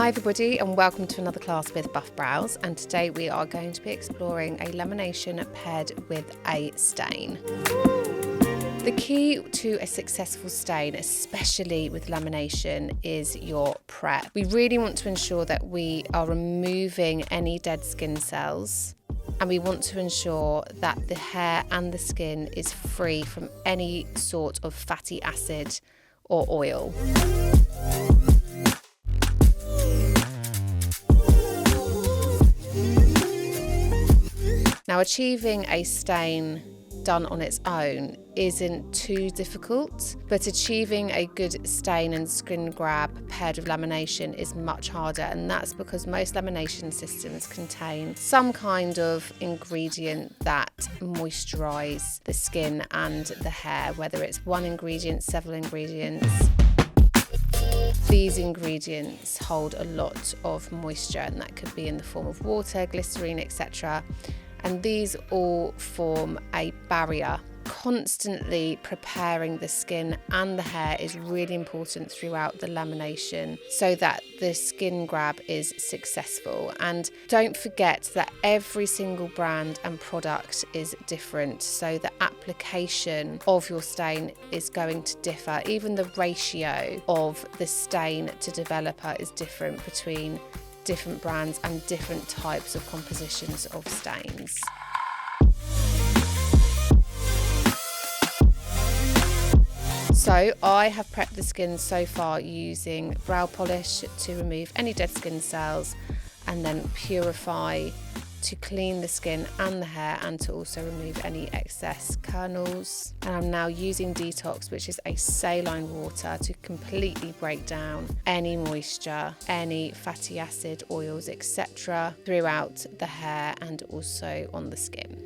Hi everybody and welcome to another class with Buff Browz, and today we are going to be exploring a lamination paired with a stain. The key to a successful stain, especially with lamination, is your prep. We really want to ensure that we are removing any dead skin cells, and we want to ensure that the hair and the skin is free from any sort of fatty acid or oil. Now, achieving a stain done on its own isn't too difficult, but achieving a good stain and skin grab paired with lamination is much harder, and that's because most lamination systems contain some kind of ingredient that moisturize the skin and the hair, whether it's one ingredient, several ingredients. These ingredients hold a lot of moisture, and that could be in the form of water, glycerine, etc. And these all form a barrier. Constantly preparing the skin and the hair is really important throughout the lamination so that the skin grab is successful. And don't forget that every single brand and product is different, so the application of your stain is going to differ. Even the ratio of the stain to developer is different between different brands and different types of compositions of stains. So I have prepped the skin so far using brow polish to remove any dead skin cells, and then purify to clean the skin and the hair, and to also remove any excess kernels. And I'm now using Detox, which is a saline water, to completely break down any moisture, any fatty acid, oils, etc. throughout the hair and also on the skin.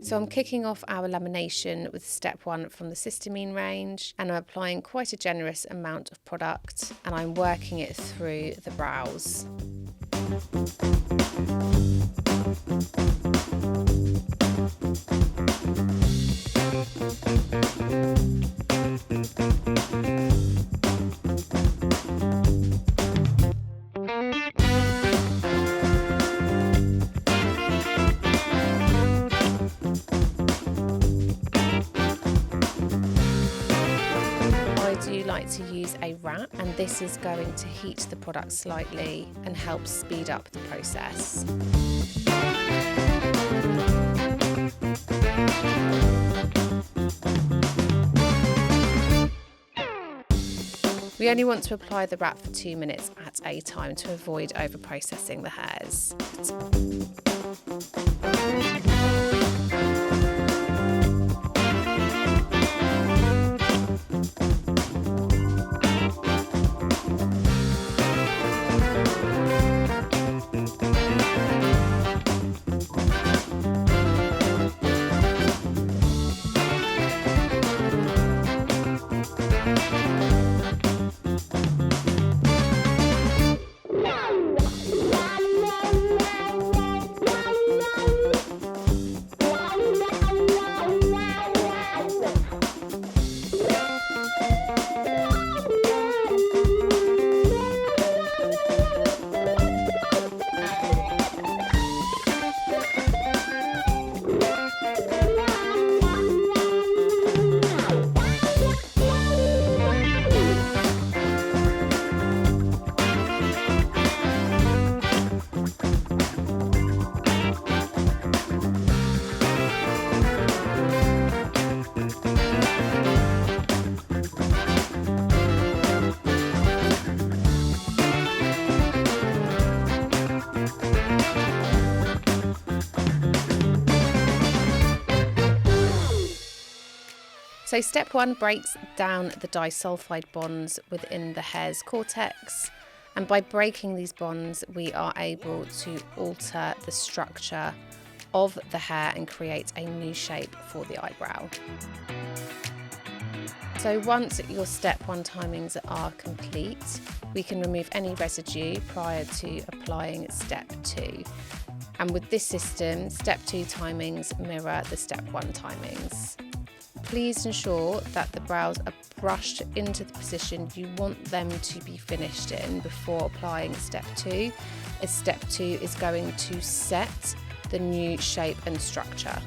So I'm kicking off our lamination with step 1 from the Cysteamine range, and I'm applying quite a generous amount of product, and I'm working it through the brows. Like to use a wrap, and this is going to heat the product slightly and help speed up the process. We only want to apply the wrap for 2 minutes at a time to avoid over processing the hairs. So step 1 breaks down the disulfide bonds within the hair's cortex, and by breaking these bonds we are able to alter the structure of the hair and create a new shape for the eyebrow. So once your step 1 timings are complete, we can remove any residue prior to applying step 2. And with this system, step 2 timings mirror the step 1 timings. Please ensure that the brows are brushed into the position you want them to be finished in before applying step 2, as step 2 is going to set the new shape and structure.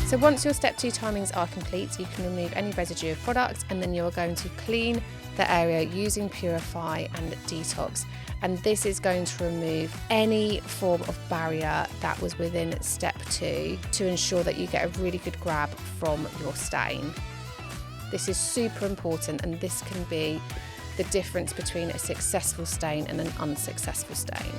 So once your step 2 timings are complete, you can remove any residue of product, and then you're going to clean the area using Purify and Detox. And this is going to remove any form of barrier that was within step 2 to ensure that you get a really good grab from your stain. This is super important, and this can be the difference between a successful stain and an unsuccessful stain.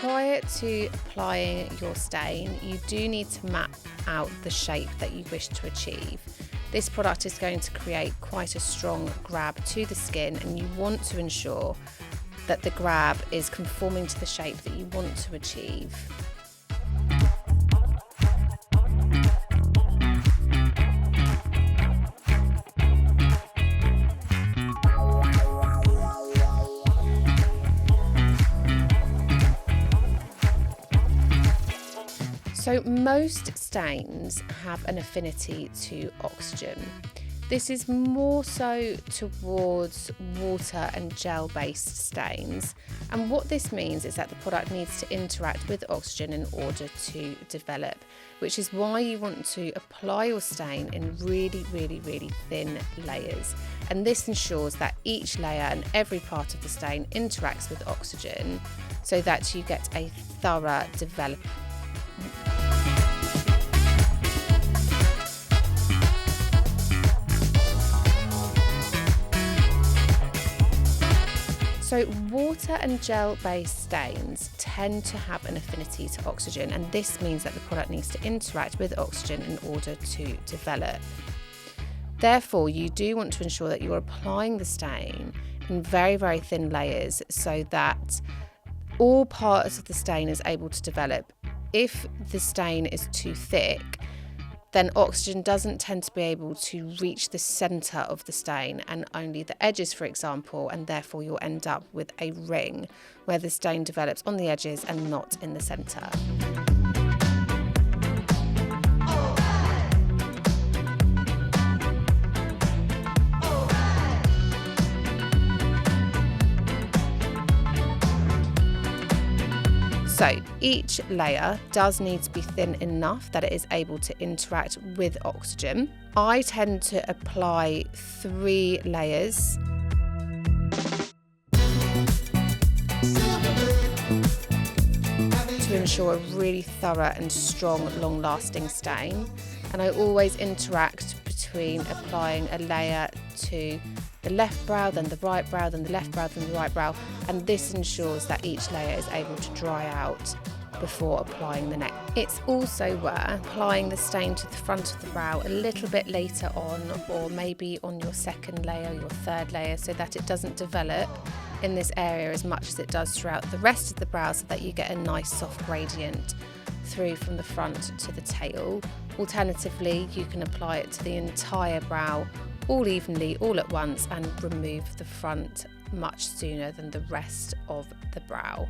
Prior to applying your stain, you do need to map out the shape that you wish to achieve. This product is going to create quite a strong grab to the skin, and you want to ensure that the grab is conforming to the shape that you want to achieve. So most stains have an affinity to oxygen. This is more so towards water and gel-based stains. And what this means is that the product needs to interact with oxygen in order to develop, which is why you want to apply your stain in really thin layers. And this ensures that each layer and every part of the stain interacts with oxygen so that you get a thorough development. So water and gel-based stains tend to have an affinity to oxygen, and this means that the product needs to interact with oxygen in order to develop. Therefore, you do want to ensure that you're applying the stain in very thin layers so that all parts of the stain is able to develop. If the stain is too thick, then oxygen doesn't tend to be able to reach the centre of the stain and only the edges, for example, and therefore you'll end up with a ring where the stain develops on the edges and not in the centre. So each layer does need to be thin enough that it is able to interact with oxygen. I tend to apply 3 layers. To ensure a really thorough and strong, long-lasting stain. And I always interact between applying a layer to the left brow, then the right brow, then the left brow, then the right brow, and this ensures that each layer is able to dry out before applying the next. It's also worth applying the stain to the front of the brow a little bit later on, or maybe on your second layer, your third layer, so that it doesn't develop in this area as much as it does throughout the rest of the brow, so that you get a nice soft gradient through from the front to the tail. Alternatively, you can apply it to the entire brow all evenly, all at once, and remove the front much sooner than the rest of the brow.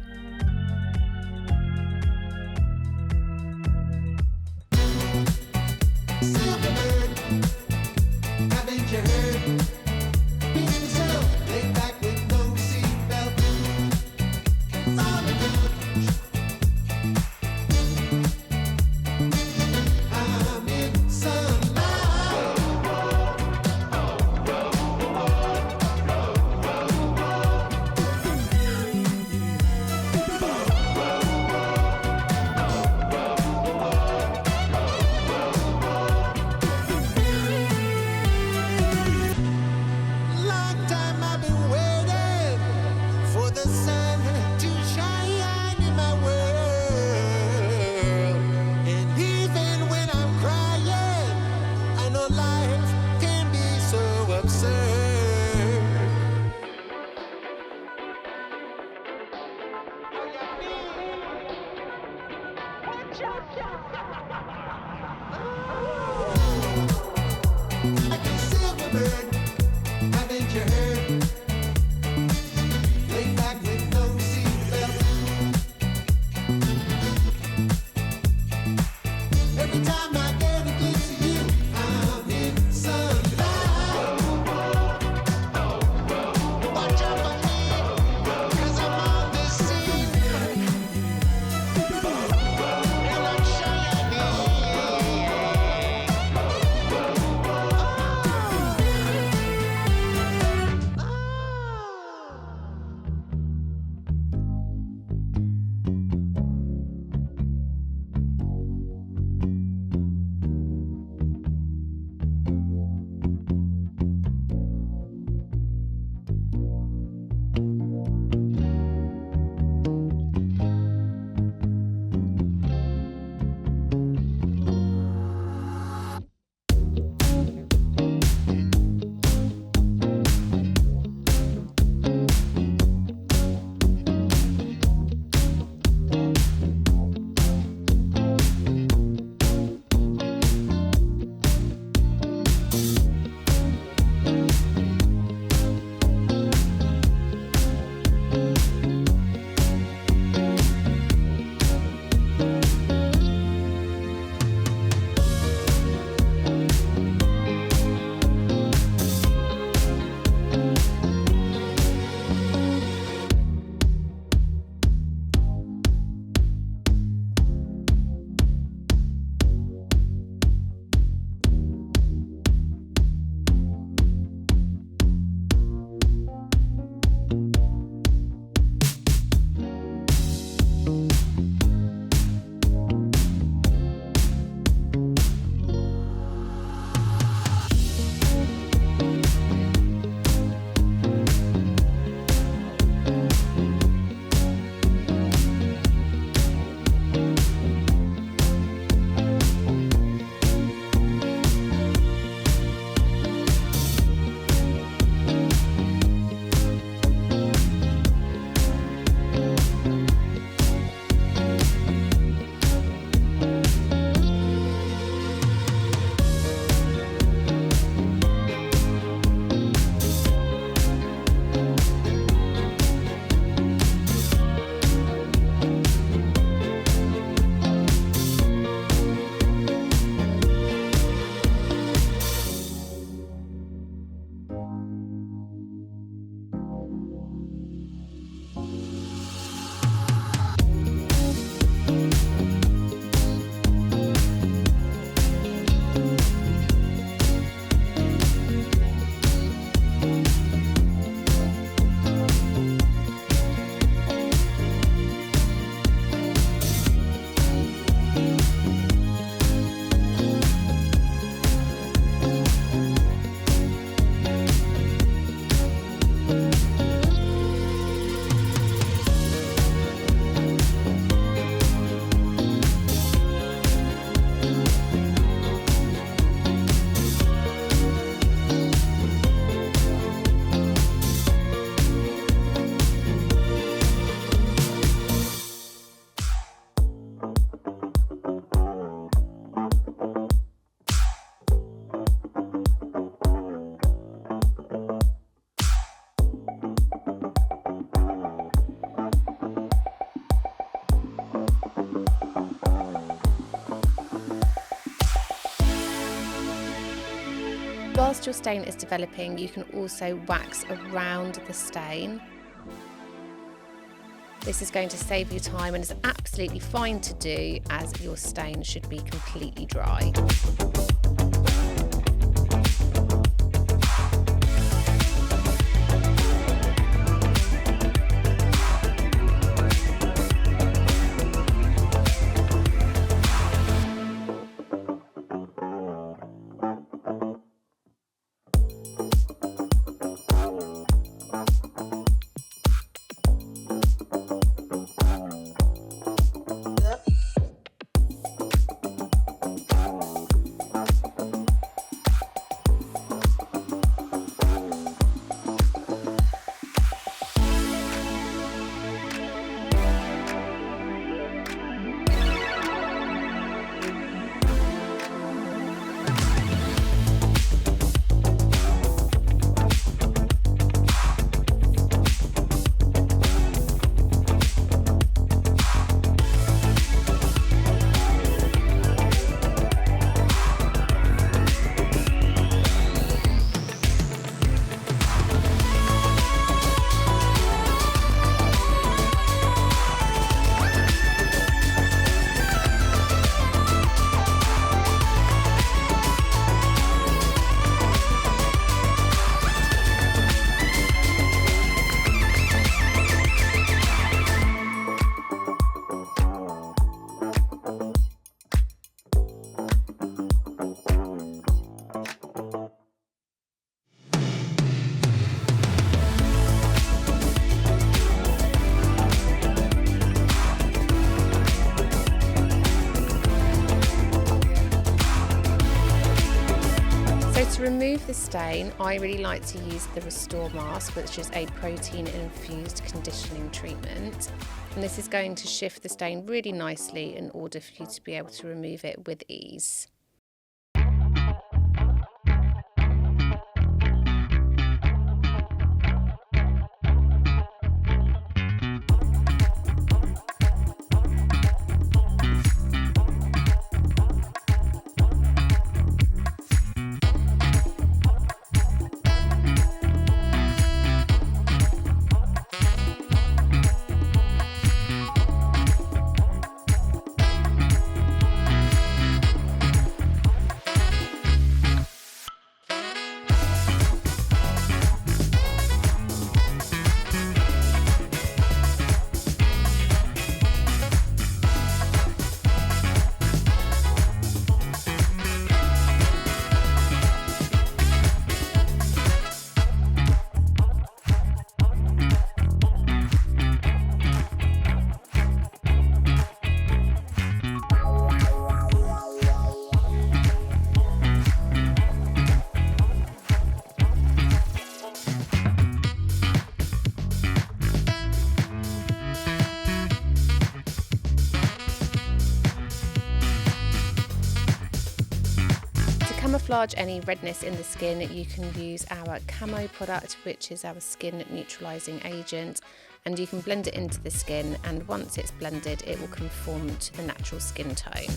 whilst your stain is developing, you can also wax around the stain. This is going to save you time and is absolutely fine to do, as your stain should be completely dry. To remove the stain, I really like to use the Restore Mask, which is a protein-infused conditioning treatment. And this is going to shift the stain really nicely in order for you to be able to remove it with ease. Camouflage any redness in the skin, you can use our Camo product, which is our skin neutralizing agent, and you can blend it into the skin, and once it's blended it will conform to the natural skin tone.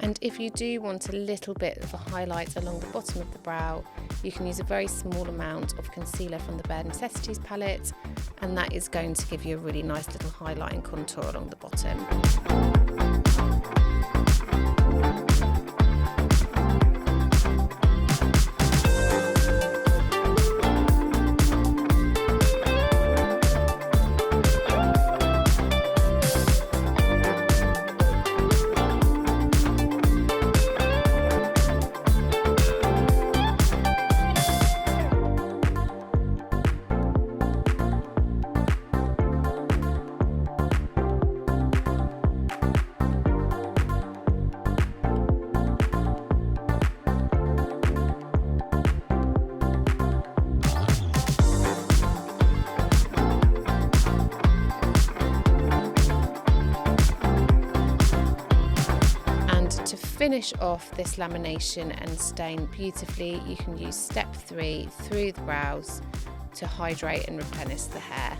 And if you do want a little bit of a highlight along the bottom of the brow, you can use a very small amount of concealer from the Bare Necessities palette, and that is going to give you a really nice little highlight and contour along the bottom. finish off this lamination and stain beautifully, you can use step 3 through the brows to hydrate and replenish the hair.